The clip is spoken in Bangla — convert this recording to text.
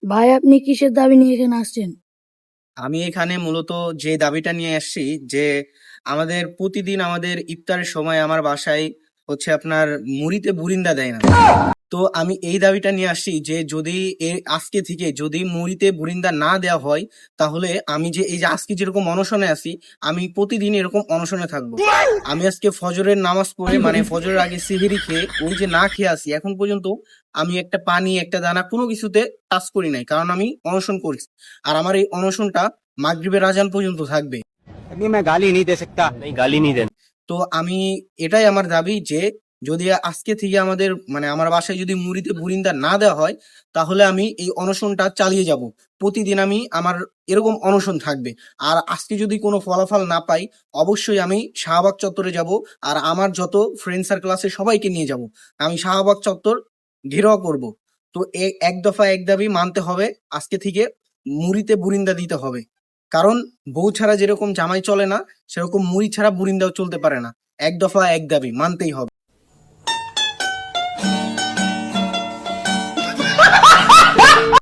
ভাই আপনি কিসের দাবি নিয়ে এখানে আসছেন? আমি এখানে মূলত যে দাবিটা নিয়ে আসছি যে আমাদের প্রতিদিন আমাদের ইফতারের সময় আমার বাসায় হচ্ছে আপনার মুড়িতে বুরিন্দা দেয় না। তো আমি এই দাবিটা নিয়ে আসছি যে যদি আজকে থেকে যদি মুড়িতে বুরিন্দা না দেওয়া হয়, তাহলে আমি যে এই যে আজকে যেরকম অনশনে আছি, আমি প্রতিদিন এরকম অনশনে থাকবো। আমি আজকে ফজরের নামাজ পড়ে মানে ফজরের আগে সিহিরি খেয়ে ওই যে না খেয়ে আসি, এখন পর্যন্ত আমি একটা পানি একটা দানা কোনো কিছুতে টাচ করি নাই, কারণ আমি অনশন করছি। আর আমার এই অনশনটা মাগরিবের আজান পর্যন্ত থাকবে। अभी मैं गाली नहीं दे सकता। नहीं, गाली नहीं देना। তো আমি এটাই আমার দাবি যে যদি আজকে থেকে আমাদের মানে আমার বাসায় যদি মুড়িতে বুরিন্দা না দেওয়া হয়, তাহলে আমি এই অনশনটা চালিয়ে যাব। প্রতিদিন আমি আমার এরকম অনশন থাকবে। আর আজকে যদি কোনো ফলাফল না পাই, অবশ্যই আমি শাহবাগ চত্বরে যাব। আর আমার যত ফ্রেন্ড সার্কেল আছে সবাইকে নিয়ে যাব। আমি শাহবাগ চত্বর ঘেরাও করব। তো এক দফা এক দাবি মানতে হবে, আজকে থেকে মুড়িতে বুরিন্দা দিতে হবে। কারণ বউ ছাড়া যেরকম জামাই চলে না, সেরকম মুড়ি ছাড়া বুরিন্দাও চলতে পারে না। এক দফা এক দাবি মানতেই হবে।